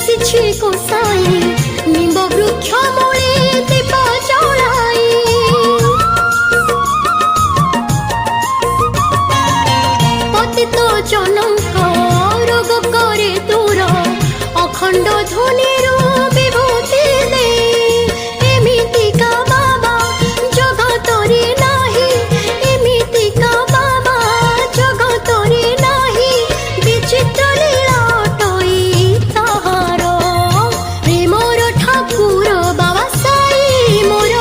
बसिछि कोसाई निम्ब वृक्ष मूले दीप जलाई पतित जनक रोग करे दूर अखंड ध्वनि विभूति दे एमितिका बाबा जगतरे नाही एमितिका बाबा जगतरे नाही विचित्र लीला अटई ताहार प्रेमर ठाकुर बाबा साई मोर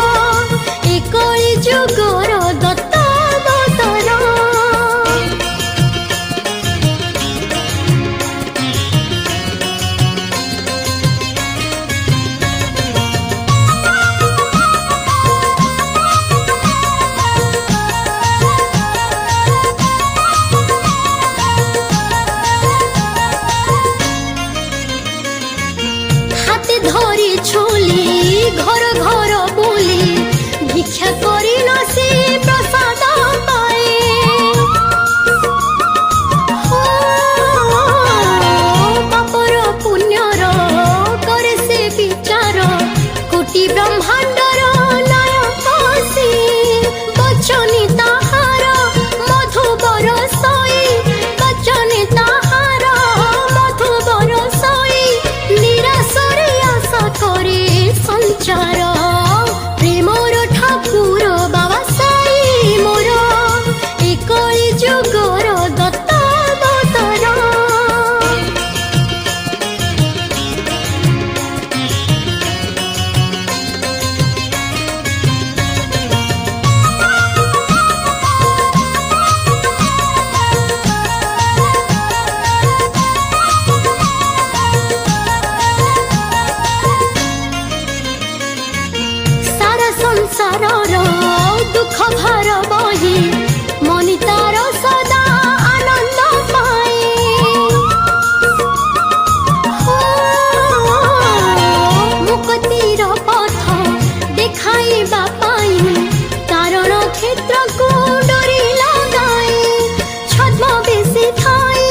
एकली जुगर दत्त अवतार हाथे धरी झोली घर घर बोली भिक्षा करी न से प्रसाद पाए पापर पुण्यर करे से विचार कोटि ब्रह्मांडर नायक से बचनी ताहार मधु बरसई बचनी ताहार मधु बरसई निराशरे आशा करे संचार प्रेमर ठाकुर बाबा साई मोर एकली जुगर दत्त अवतार सारा संसारर दुख भार बही मनि तार सदा आनंद पाए मुक्तिर पथ देखाइबा पाई कारण क्षेत्र को डोरी लगाए छद्म बेसी थाई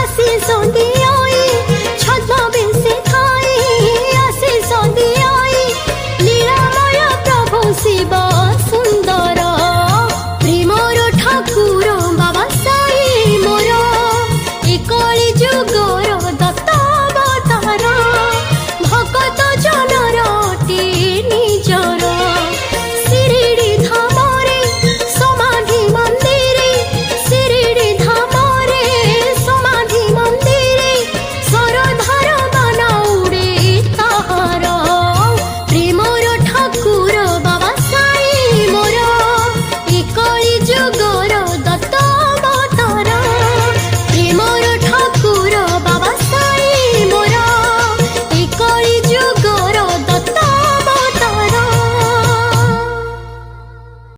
आशीष दियोई छद्म बेसी थाई आशीष दियोई लीलामय प्रभु शिव सुंदर प्रेमर ठाकुर